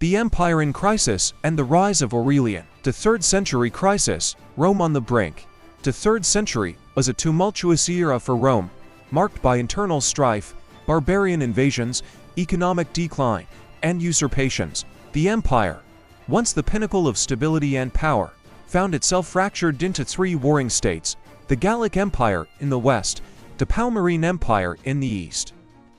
The Empire in Crisis and the Rise of Aurelian. The 3rd century crisis, Rome on the brink. The 3rd century was a tumultuous era for Rome, marked by internal strife, barbarian invasions, economic decline, and usurpations. The empire, once the pinnacle of stability and power, found itself fractured into 3 warring states: the Gallic Empire in the west, the Palmyrene Empire in the east,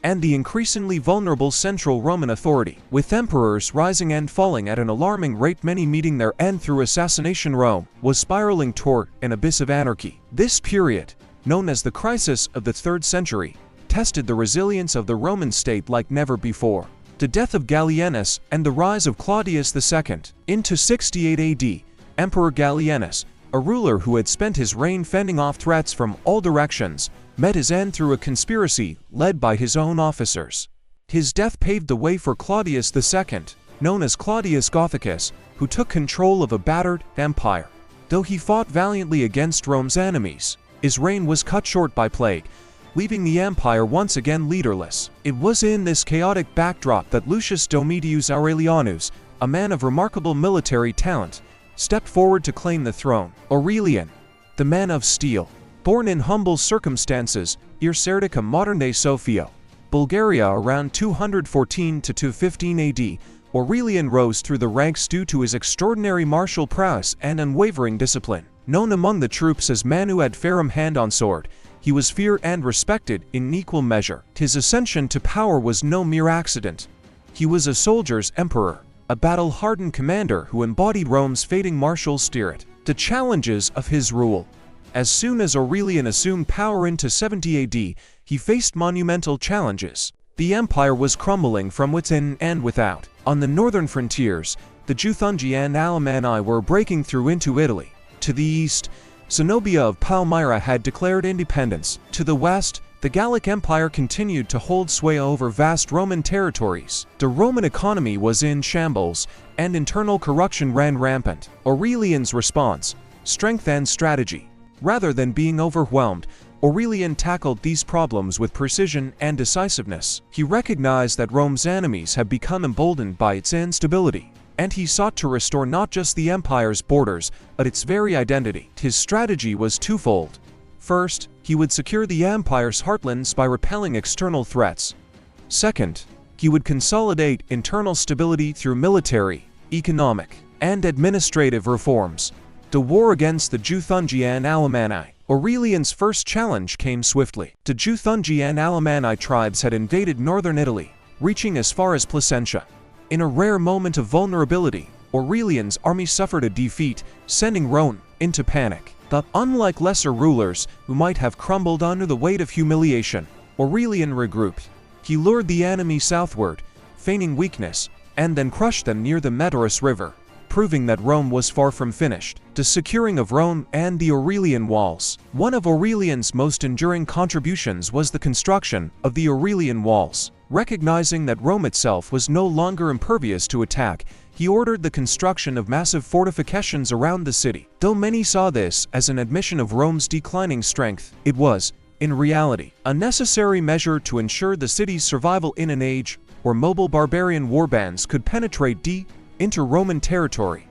and the increasingly vulnerable Central Roman authority. With emperors rising and falling at an alarming rate, many meeting their end through assassination, Rome was spiraling toward an abyss of anarchy. This period, known as the crisis of the 3rd century, tested the resilience of the Roman state like never before. The death of Gallienus and the rise of Claudius II. Into 68 AD, Emperor Gallienus, a ruler who had spent his reign fending off threats from all directions, met his end through a conspiracy led by his own officers. His death paved the way for Claudius II, known as Claudius Gothicus, who took control of a battered empire. Though he fought valiantly against Rome's enemies, his reign was cut short by plague, leaving the empire once again leaderless. It was in this chaotic backdrop that Lucius Domitius Aurelianus, a man of remarkable military talent, stepped forward to claim the throne. Aurelian, the man of steel. Born in humble circumstances, near Serdica, modern-day Sofia, Bulgaria, around 214 to 215 AD, Aurelian rose through the ranks due to his extraordinary martial prowess and unwavering discipline. Known among the troops as Manu ad Ferrum, hand on sword, he was feared and respected in equal measure. His ascension to power was no mere accident. He was a soldier's emperor, a battle-hardened commander who embodied Rome's fading martial spirit. The challenges of his rule. As soon as Aurelian assumed power into 70 AD, he faced monumental challenges. The empire was crumbling from within and without. On the northern frontiers, the Juthungi and Alemanni were breaking through into Italy. To the east, Zenobia of Palmyra had declared independence. To the west, the Gallic Empire continued to hold sway over vast Roman territories. The Roman economy was in shambles, and internal corruption ran rampant. Aurelian's response: strength and strategy. Rather than being overwhelmed, Aurelian tackled these problems with precision and decisiveness. He recognized that Rome's enemies had become emboldened by its instability, and he sought to restore not just the empire's borders, but its very identity. His strategy was twofold. First, he would secure the empire's heartlands by repelling external threats. Second, he would consolidate internal stability through military, economic, and administrative reforms. The war against the Juthungi and Alemanni. Aurelian's first challenge came swiftly. The Juthungi and Alemanni tribes had invaded northern Italy, reaching as far as Placentia. In a rare moment of vulnerability, Aurelian's army suffered a defeat, sending Rome into panic. But unlike lesser rulers who might have crumbled under the weight of humiliation, Aurelian regrouped. He lured the enemy southward, feigning weakness, and then crushed them near the Medorus River, proving that Rome was far from finished. The securing of Rome and the Aurelian Walls. One of Aurelian's most enduring contributions was the construction of the Aurelian Walls. Recognizing that Rome itself was no longer impervious to attack, he ordered the construction of massive fortifications around the city. Though many saw this as an admission of Rome's declining strength, it was, in reality, a necessary measure to ensure the city's survival in an age where mobile barbarian warbands could penetrate deep into Roman territory.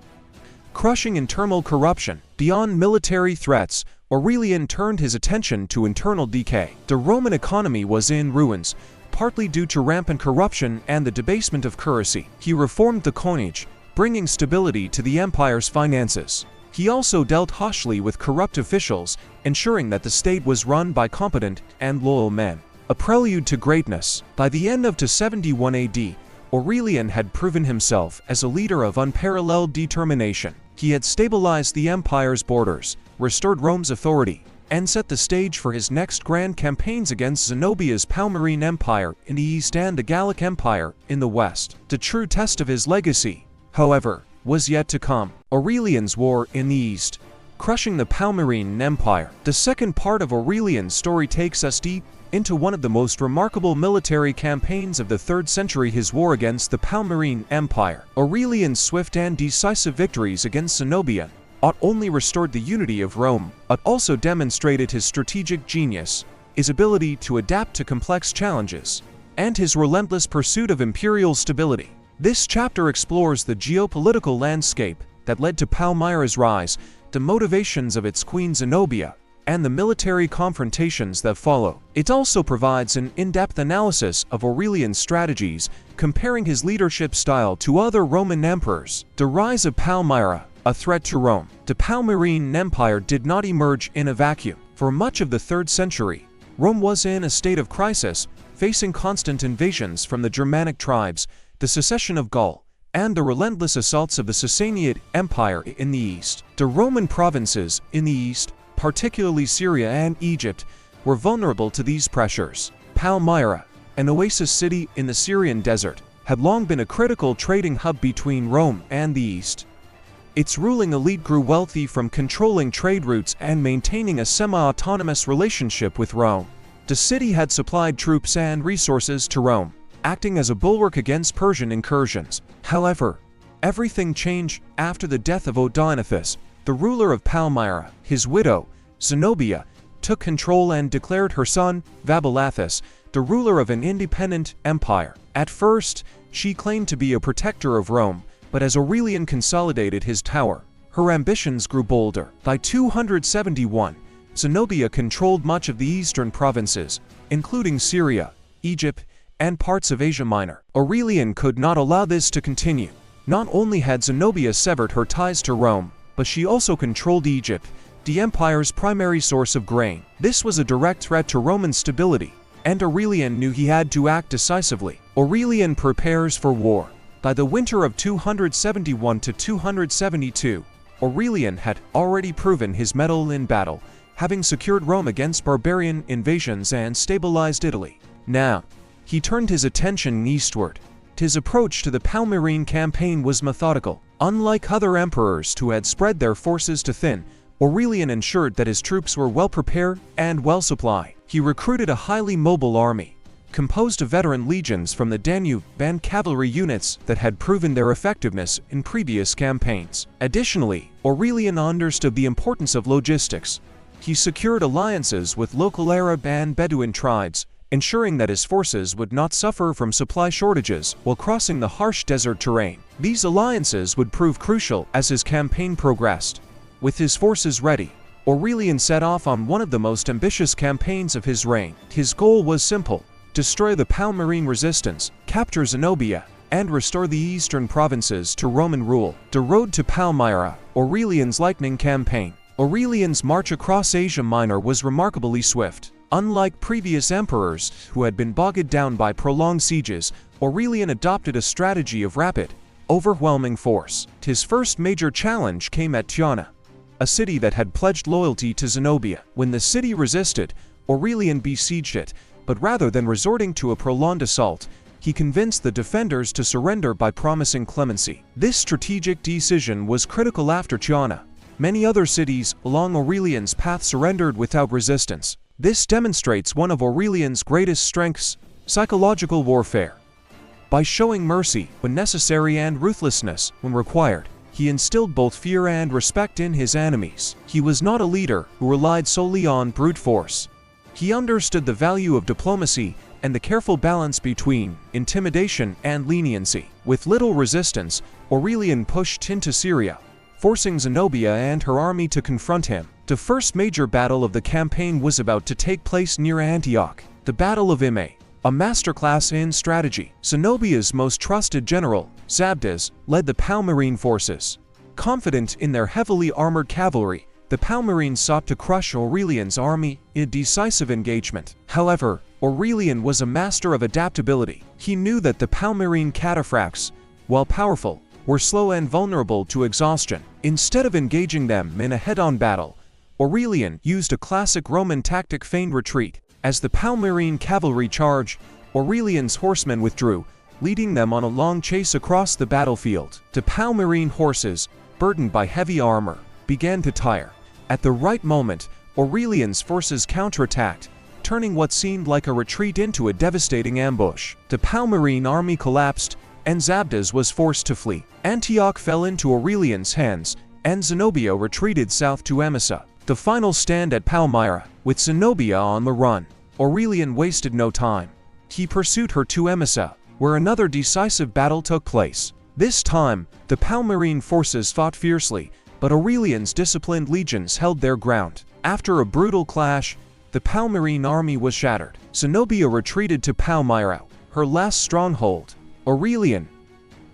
Crushing internal corruption. Beyond military threats, Aurelian turned his attention to internal decay. The Roman economy was in ruins, partly due to rampant corruption and the debasement of currency. He reformed the coinage, bringing stability to the empire's finances. He also dealt harshly with corrupt officials, ensuring that the state was run by competent and loyal men. A prelude to greatness. By the end of 271 AD, Aurelian had proven himself as a leader of unparalleled determination. He had stabilized the empire's borders, restored Rome's authority, and set the stage for his next grand campaigns against Zenobia's Palmyrene Empire in the east and the Gallic Empire in the west. The true test of his legacy, however, was yet to come. Aurelian's war in the east, crushing the Palmyrene Empire. The second part of Aurelian's story takes us deep into one of the most remarkable military campaigns of the 3rd century, his war against the Palmyrene Empire. Aurelian's swift and decisive victories against Zenobia not only restored the unity of Rome, but also demonstrated his strategic genius, his ability to adapt to complex challenges, and his relentless pursuit of imperial stability. This chapter explores the geopolitical landscape that led to Palmyra's rise, the motivations of its queen Zenobia, and the military confrontations that follow. It also provides an in-depth analysis of Aurelian's strategies, comparing his leadership style to other Roman emperors. The rise of Palmyra, a threat to Rome. The Palmyrene Empire did not emerge in a vacuum. For much of the 3rd century, Rome was in a state of crisis, facing constant invasions from the Germanic tribes, the secession of Gaul, and the relentless assaults of the Sassanid Empire in the east. The Roman provinces in the east, particularly Syria and Egypt, were vulnerable to these pressures. Palmyra, an oasis city in the Syrian desert, had long been a critical trading hub between Rome and the east. Its ruling elite grew wealthy from controlling trade routes and maintaining a semi-autonomous relationship with Rome. The city had supplied troops and resources to Rome, acting as a bulwark against Persian incursions. However, everything changed after the death of Odenathus, the ruler of Palmyra. His widow, Zenobia, took control and declared her son, Vabilathus, the ruler of an independent empire. At first, she claimed to be a protector of Rome, but as Aurelian consolidated his power, her ambitions grew bolder. By 271, Zenobia controlled much of the eastern provinces, including Syria, Egypt, and parts of Asia Minor. Aurelian could not allow this to continue. Not only had Zenobia severed her ties to Rome, but she also controlled Egypt, the empire's primary source of grain. This was a direct threat to Roman stability, and Aurelian knew he had to act decisively. Aurelian prepares for war. By the winter of 271 to 272, Aurelian had already proven his mettle in battle, having secured Rome against barbarian invasions and stabilized Italy. Now, he turned his attention eastward. His approach to the Palmyrene campaign was methodical. Unlike other emperors who had spread their forces too thin, Aurelian ensured that his troops were well prepared and well supplied. He recruited a highly mobile army, composed of veteran legions from the Danube and cavalry units that had proven their effectiveness in previous campaigns. Additionally, Aurelian understood the importance of logistics. He secured alliances with local Arab and Bedouin tribes, ensuring that his forces would not suffer from supply shortages while crossing the harsh desert terrain. These alliances would prove crucial as his campaign progressed. With his forces ready, Aurelian set off on one of the most ambitious campaigns of his reign. His goal was simple: destroy the Palmyrene resistance, capture Zenobia, and restore the eastern provinces to Roman rule. The road to Palmyra, Aurelian's lightning campaign. Aurelian's march across Asia Minor was remarkably swift. Unlike previous emperors who had been bogged down by prolonged sieges, Aurelian adopted a strategy of rapid, overwhelming force. His first major challenge came at Tyana, a city that had pledged loyalty to Zenobia. When the city resisted, Aurelian besieged it, but rather than resorting to a prolonged assault, he convinced the defenders to surrender by promising clemency. This strategic decision was critical after Tyana. Many other cities along Aurelian's path surrendered without resistance. This demonstrates one of Aurelian's greatest strengths: psychological warfare. By showing mercy when necessary and ruthlessness when required, he instilled both fear and respect in his enemies. He was not a leader who relied solely on brute force. He understood the value of diplomacy and the careful balance between intimidation and leniency. With little resistance, Aurelian pushed into Syria, forcing Zenobia and her army to confront him. The first major battle of the campaign was about to take place near Antioch, the Battle of Imme, a masterclass in strategy. Zenobia's most trusted general, Zabdas, led the Palmyrene forces. Confident in their heavily armored cavalry, the Palmyrenes sought to crush Aurelian's army in a decisive engagement. However, Aurelian was a master of adaptability. He knew that the Palmyrene cataphracts, while powerful, were slow and vulnerable to exhaustion. Instead of engaging them in a head-on battle, Aurelian used a classic Roman tactic: feigned retreat. As the Palmyrene cavalry charged, Aurelian's horsemen withdrew, leading them on a long chase across the battlefield. The Palmyrene horses, burdened by heavy armor, began to tire. At the right moment, Aurelian's forces counterattacked, turning what seemed like a retreat into a devastating ambush. The Palmyrene army collapsed, and Zabdas was forced to flee. Antioch fell into Aurelian's hands, and Zenobia retreated south to Emesa. The final stand at Palmyra, with Zenobia on the run. Aurelian wasted no time. He pursued her to Emesa, where another decisive battle took place. This time, the Palmyrene forces fought fiercely, but Aurelian's disciplined legions held their ground. After a brutal clash, the Palmyrene army was shattered. Zenobia retreated to Palmyra, her last stronghold. Aurelian,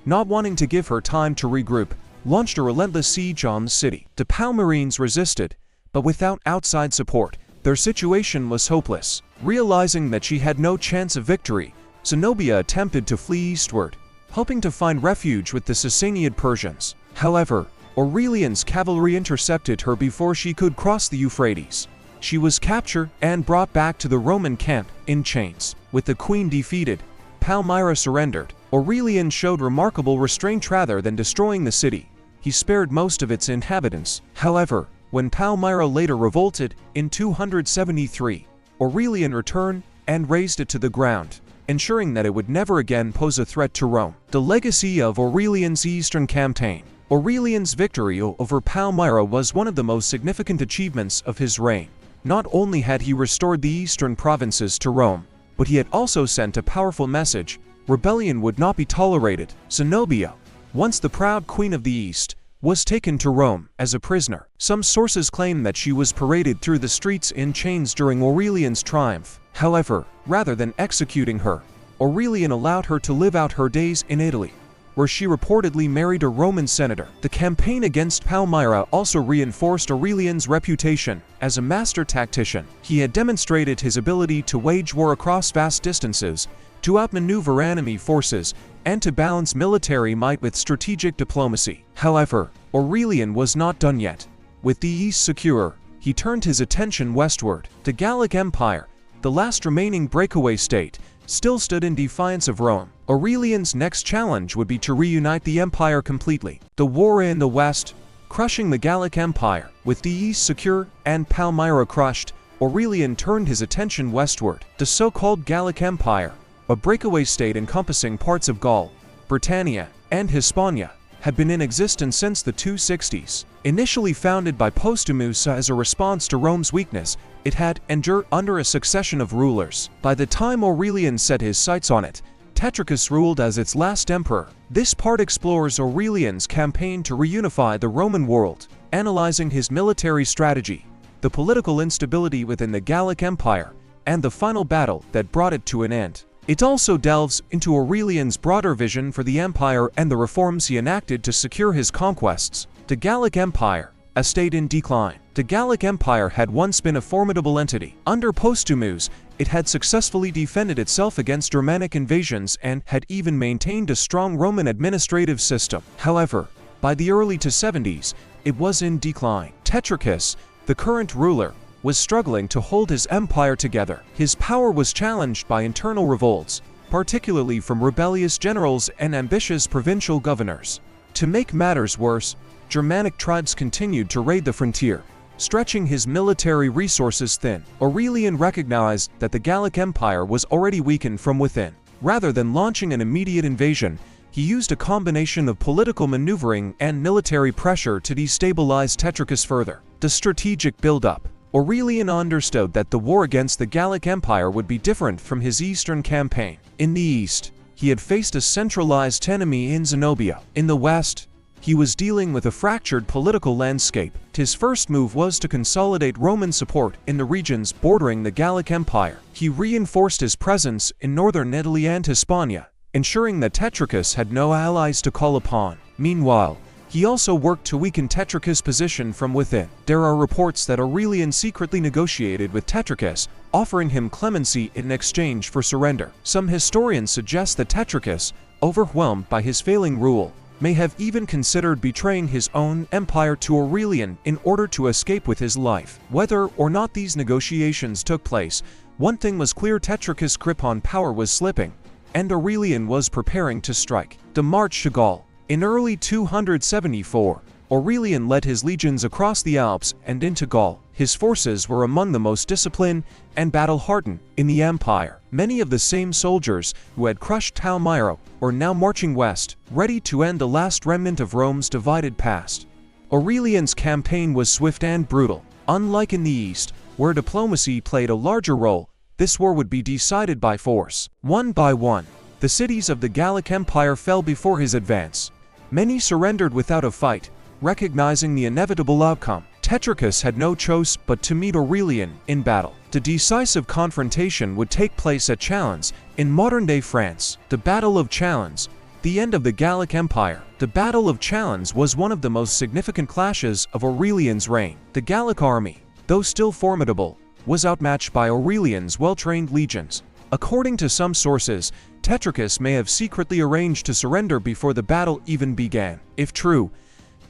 not wanting to give her time to regroup, launched a relentless siege on the city. The Palmyrenes resisted, but without outside support, their situation was hopeless. Realizing that she had no chance of victory, Zenobia attempted to flee eastward, hoping to find refuge with the Sasanian Persians. However, Aurelian's cavalry intercepted her before she could cross the Euphrates. She was captured and brought back to the Roman camp in chains. With the queen defeated, Palmyra surrendered. Aurelian showed remarkable restraint rather than destroying the city. He spared most of its inhabitants. However, when Palmyra later revolted in 273, Aurelian returned and razed it to the ground, ensuring that it would never again pose a threat to Rome. The legacy of Aurelian's Eastern campaign. Aurelian's victory over Palmyra was one of the most significant achievements of his reign. Not only had he restored the eastern provinces to Rome, but he had also sent a powerful message: rebellion would not be tolerated. Zenobia, once the proud queen of the East, was taken to Rome as a prisoner. Some sources claim that she was paraded through the streets in chains during Aurelian's triumph. However, rather than executing her, Aurelian allowed her to live out her days in Italy, where she reportedly married a Roman senator. The campaign against Palmyra also reinforced Aurelian's reputation as a master tactician. He had demonstrated his ability to wage war across vast distances, to outmaneuver enemy forces, and to balance military might with strategic diplomacy. However, Aurelian was not done yet. With the East secure, he turned his attention westward. The Gallic Empire, the last remaining breakaway state, still stood in defiance of Rome. Aurelian's next challenge would be to reunite the empire completely. The war in the west, crushing the Gallic Empire. With the east secure and Palmyra crushed, Aurelian turned his attention westward. The so-called Gallic Empire, a breakaway state encompassing parts of Gaul, Britannia, and Hispania, had been in existence since the 260s. Initially founded by Postumus as a response to Rome's weakness, it had endured under a succession of rulers. By the time Aurelian set his sights on it, Tetricus ruled as its last emperor. This part explores Aurelian's campaign to reunify the Roman world, analyzing his military strategy, the political instability within the Gallic Empire, and the final battle that brought it to an end. It also delves into Aurelian's broader vision for the empire and the reforms he enacted to secure his conquests. The Gallic Empire, a state in decline. The Gallic Empire had once been a formidable entity. Under Postumus, it had successfully defended itself against Germanic invasions and had even maintained a strong Roman administrative system. However, by the early 270s, it was in decline. Tetricus, the current ruler, was struggling to hold his empire together. His power was challenged by internal revolts, particularly from rebellious generals and ambitious provincial governors. To make matters worse, Germanic tribes continued to raid the frontier, stretching his military resources thin. Aurelian recognized that the Gallic Empire was already weakened from within. Rather than launching an immediate invasion, he used a combination of political maneuvering and military pressure to destabilize Tetricus further. The strategic build-up. Aurelian understood that the war against the Gallic Empire would be different from his eastern campaign. In the east, he had faced a centralized enemy in Zenobia. In the west, he was dealing with a fractured political landscape. His first move was to consolidate Roman support in the regions bordering the Gallic Empire. He reinforced his presence in northern Italy and Hispania, ensuring that Tetricus had no allies to call upon. Meanwhile, he also worked to weaken Tetricus' position from within. There are reports that Aurelian secretly negotiated with Tetricus, offering him clemency in exchange for surrender. Some historians suggest that Tetricus, overwhelmed by his failing rule, may have even considered betraying his own empire to Aurelian in order to escape with his life. Whether or not these negotiations took place, one thing was clear: Tetricus' grip on power was slipping, and Aurelian was preparing to strike. The march to Gaul. In early 274, Aurelian led his legions across the Alps and into Gaul. His forces were among the most disciplined and battle-hardened in the empire. Many of the same soldiers who had crushed Palmyra were now marching west, ready to end the last remnant of Rome's divided past. Aurelian's campaign was swift and brutal. Unlike in the east, where diplomacy played a larger role, this war would be decided by force. One by one, the The cities of the Gallic Empire fell before his advance. Many surrendered without a fight, recognizing the inevitable outcome. Tetricus had no choice but to meet Aurelian in battle. The decisive confrontation would take place at Chalons, in modern-day France. The Battle of Chalons, the end of the Gallic Empire. The Battle of Chalons was one of the most significant clashes of Aurelian's reign. The Gallic army, though still formidable, was outmatched by Aurelian's well-trained legions. According to some sources, Tetricus may have secretly arranged to surrender before the battle even began. If true,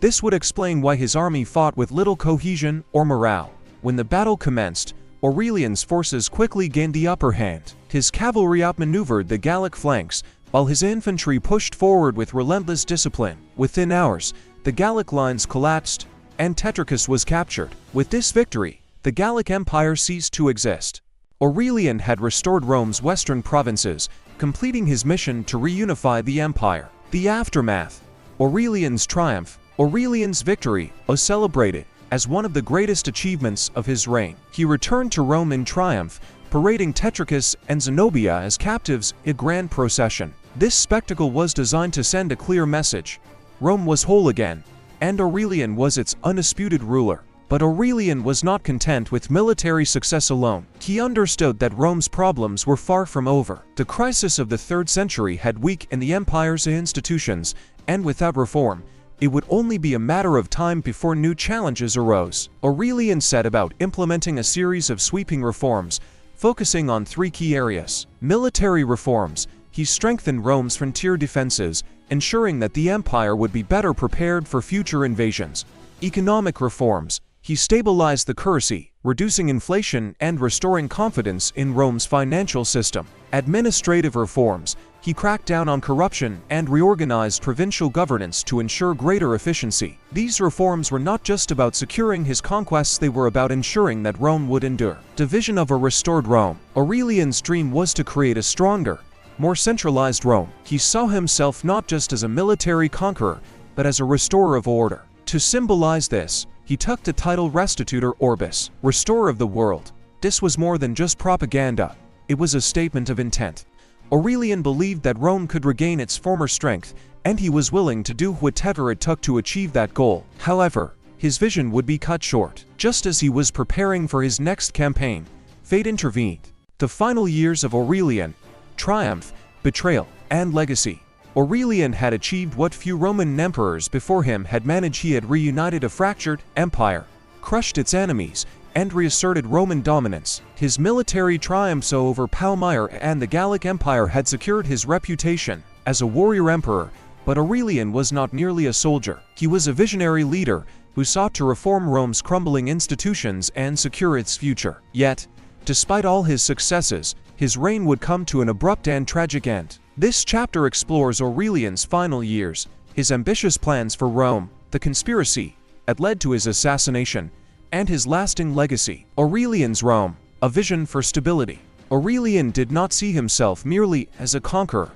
this would explain why his army fought with little cohesion or morale. When the battle commenced, Aurelian's forces quickly gained the upper hand. His cavalry outmaneuvered the Gallic flanks, while his infantry pushed forward with relentless discipline. Within hours, the Gallic lines collapsed, and Tetricus was captured. With this victory, the Gallic Empire ceased to exist. Aurelian had restored Rome's western provinces, completing his mission to reunify the empire. The aftermath: Aurelian's triumph. Aurelian's victory was celebrated as one of the greatest achievements of his reign. He returned to Rome in triumph, parading Tetricus and Zenobia as captives in a grand procession. This spectacle was designed to send a clear message: Rome was whole again, and Aurelian was its undisputed ruler. But Aurelian was not content with military success alone. He understood that Rome's problems were far from over. The crisis of the 3rd century had weakened the empire's institutions, and without reform, it would only be a matter of time before new challenges arose. Aurelian set about implementing a series of sweeping reforms, focusing on 3 key areas. Military reforms: he strengthened Rome's frontier defenses, ensuring that the empire would be better prepared for future invasions. Economic reforms: he stabilized the currency, reducing inflation and restoring confidence in Rome's financial system. Administrative reforms: he cracked down on corruption and reorganized provincial governance to ensure greater efficiency. These reforms were not just about securing his conquests, they were about ensuring that Rome would endure. The vision of a restored Rome: Aurelian's dream was to create a stronger, more centralized Rome. He saw himself not just as a military conqueror, but as a restorer of order. To symbolize this, he took the title Restitutor Orbis, restorer of the world. This was more than just propaganda, it was a statement of intent. Aurelian believed that Rome could regain its former strength, and he was willing to do whatever it took to achieve that goal. However, his vision would be cut short. Just as he was preparing for his next campaign, fate intervened. The final years of Aurelian: triumph, betrayal, and legacy. Aurelian had achieved what few Roman emperors before him had managed. He had reunited a fractured empire, crushed its enemies, and reasserted Roman dominance. His military triumphs over Palmyra and the Gallic Empire had secured his reputation as a warrior emperor, but Aurelian was not merely a soldier. He was a visionary leader who sought to reform Rome's crumbling institutions and secure its future. Yet, despite all his successes, his reign would come to an abrupt and tragic end. This chapter explores Aurelian's final years, his ambitious plans for Rome, the conspiracy that led to his assassination, and his lasting legacy. Aurelian's Rome: a vision for stability. Aurelian did not see himself merely as a conqueror.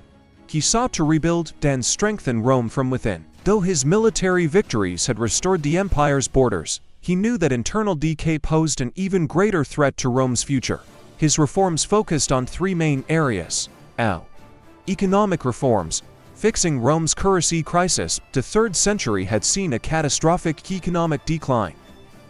He sought to rebuild and strengthen Rome from within. Though his military victories had restored the empire's borders, he knew that internal decay posed an even greater threat to Rome's future. His reforms focused on 3 main areas. Economic reforms: fixing Rome's currency crisis. The 3rd century had seen a catastrophic economic decline,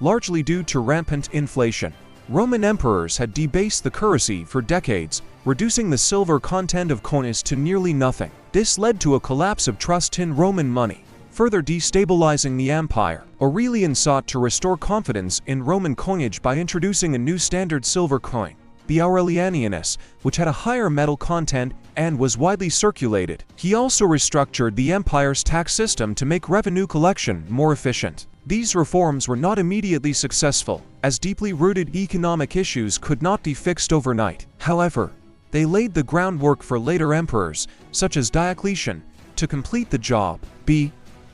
largely due to rampant inflation. Roman emperors had debased the currency for decades, reducing the silver content of coins to nearly nothing. This led to a collapse of trust in Roman money, further destabilizing the empire. Aurelian sought to restore confidence in Roman coinage by introducing a new standard silver coin, the aurelianus, which had a higher metal content and was widely circulated. He also restructured the empire's tax system to make revenue collection more efficient. These reforms were not immediately successful, as deeply rooted economic issues could not be fixed overnight. However, they laid the groundwork for later emperors, such as Diocletian, to complete the job.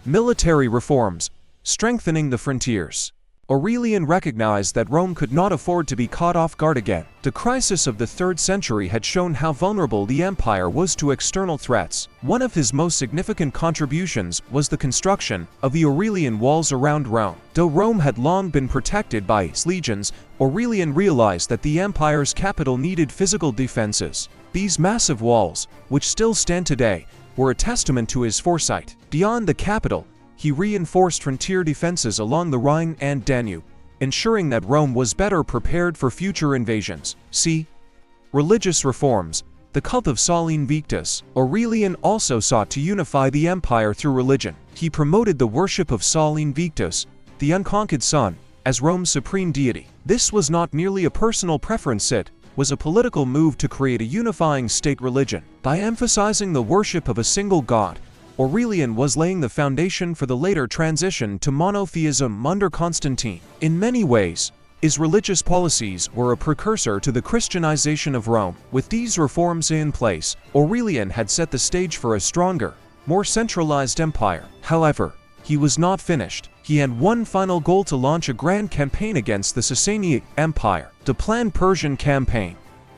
Military reforms: strengthening the frontiers. Aurelian recognized that Rome could not afford to be caught off guard again. The crisis of the 3rd century had shown how vulnerable the empire was to external threats. One of his most significant contributions was the construction of the Aurelian walls around Rome. Though Rome had long been protected by its legions, Aurelian realized that the empire's capital needed physical defenses. These massive walls, which still stand today, were a testament to his foresight. Beyond the capital, he reinforced frontier defenses along the Rhine and Danube, ensuring that Rome was better prepared for future invasions. See religious reforms. The cult of Sol Invictus. Aurelian also sought to unify the empire through religion. He promoted the worship of Sol Invictus, the unconquered sun, as Rome's supreme deity. This was not merely a personal preference, it was a political move to create a unifying state religion. By emphasizing the worship of a single god, Aurelian was laying the foundation for the later transition to monotheism under Constantine. In many ways, his religious policies were a precursor to the Christianization of Rome. With these reforms in place, Aurelian had set the stage for a stronger, more centralized empire. However, he was not finished. He had one final goal: to launch a grand campaign against the Sassanid Empire. The planned Persian campaign.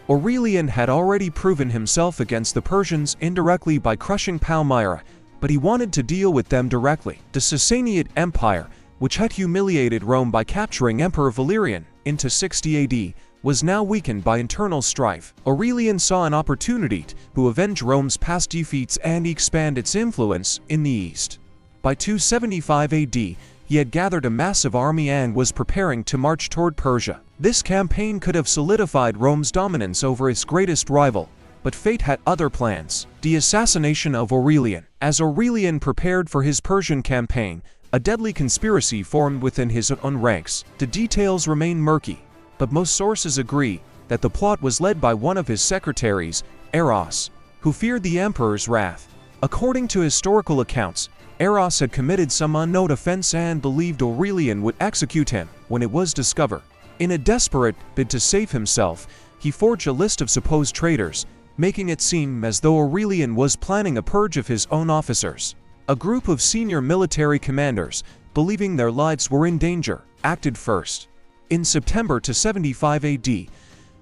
Aurelian had already proven himself against the Persians indirectly by crushing Palmyra, but he wanted to deal with them directly. The Sassanid Empire, which had humiliated Rome by capturing Emperor Valerian into 60 AD, was now weakened by internal strife. Aurelian saw an opportunity to avenge Rome's past defeats and expand its influence in the east. By 275 AD, he had gathered a massive army and was preparing to march toward Persia. This campaign could have solidified Rome's dominance over its greatest rival, but fate had other plans. The assassination of Aurelian. As Aurelian prepared for his Persian campaign, a deadly conspiracy formed within his own ranks. The details remain murky, but most sources agree that the plot was led by one of his secretaries, Eros, who feared the emperor's wrath. According to historical accounts, Eros had committed some unknown offense and believed Aurelian would execute him when it was discovered. In a desperate bid to save himself, he forged a list of supposed traitors, making it seem as though Aurelian was planning a purge of his own officers. A group of senior military commanders, believing their lives were in danger, acted first. In September 75 AD,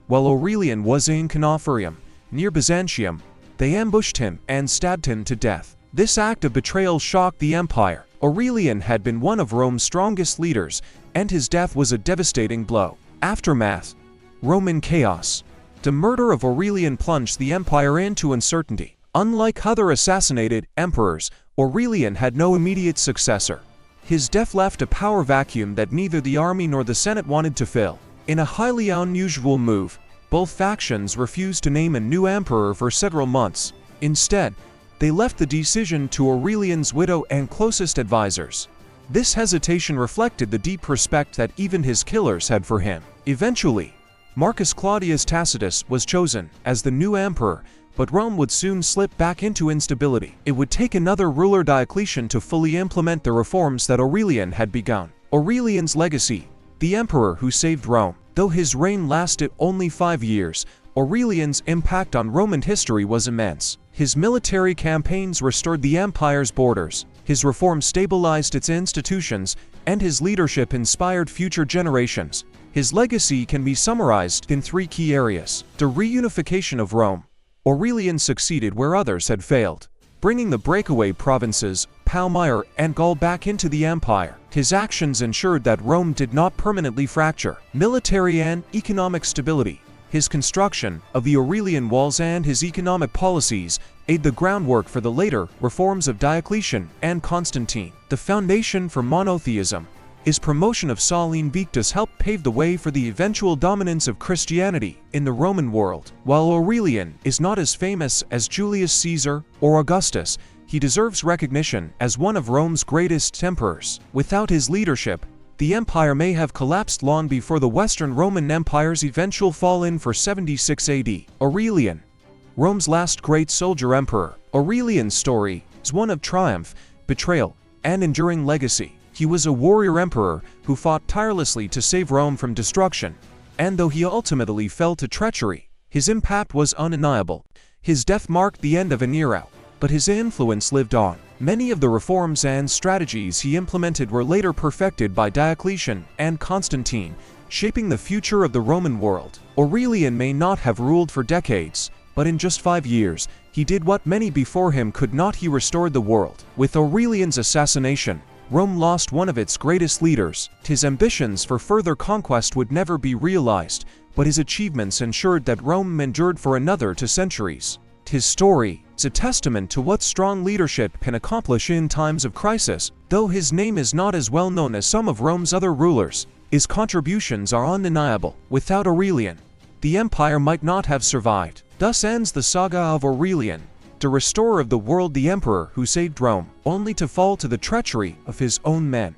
while Aurelian was in Canophorium, near Byzantium, they ambushed him and stabbed him to death. This act of betrayal shocked the empire. Aurelian had been one of Rome's strongest leaders, and his death was a devastating blow. Aftermath. Roman chaos. The murder of Aurelian plunged the empire into uncertainty. Unlike other assassinated emperors, Aurelian had no immediate successor. His death left a power vacuum that neither the army nor the Senate wanted to fill. In a highly unusual move, both factions refused to name a new emperor for several months. Instead, they left the decision to Aurelian's widow and closest advisors. This hesitation reflected the deep respect that even his killers had for him. Eventually, Marcus Claudius Tacitus was chosen as the new emperor, but Rome would soon slip back into instability. It would take another ruler, Diocletian, to fully implement the reforms that Aurelian had begun. Aurelian's legacy. The emperor who saved Rome. Though his reign lasted only 5 years, Aurelian's impact on Roman history was immense. His military campaigns restored the empire's borders, his reforms stabilized its institutions, and his leadership inspired future generations. His legacy can be summarized in 3 key areas. The reunification of Rome. Aurelian succeeded where others had failed, bringing the breakaway provinces, Palmyra and Gaul, back into the empire. His actions ensured that Rome did not permanently fracture. Military and economic stability. His construction of the Aurelian walls and his economic policies aid the groundwork for the later reforms of Diocletian and Constantine. The foundation for monotheism. His promotion of Sol Invictus helped pave the way for the eventual dominance of Christianity in the Roman world. While Aurelian is not as famous as Julius Caesar or Augustus, he deserves recognition as one of Rome's greatest emperors. Without his leadership, the empire may have collapsed long before the Western Roman Empire's eventual fall in 476 AD. Aurelian, Rome's last great soldier emperor. Aurelian's story is one of triumph, betrayal, and enduring legacy. He was a warrior emperor who fought tirelessly to save Rome from destruction, and though he ultimately fell to treachery, his impact was undeniable. His death marked the end of an era, but his influence lived on. Many of the reforms and strategies he implemented were later perfected by Diocletian and Constantine, shaping the future of the Roman world. Aurelian may not have ruled for decades, but in just 5 years, he did what many before him could not. He restored the world. With Aurelian's assassination, Rome lost one of its greatest leaders. His ambitions for further conquest would never be realized, but his achievements ensured that Rome endured for another 2 centuries. His story is a testament to what strong leadership can accomplish in times of crisis. Though his name is not as well known as some of Rome's other rulers, his contributions are undeniable. Without Aurelian, the empire might not have survived. Thus ends the saga of Aurelian, the restorer of the world, the emperor who saved Rome, only to fall to the treachery of his own men.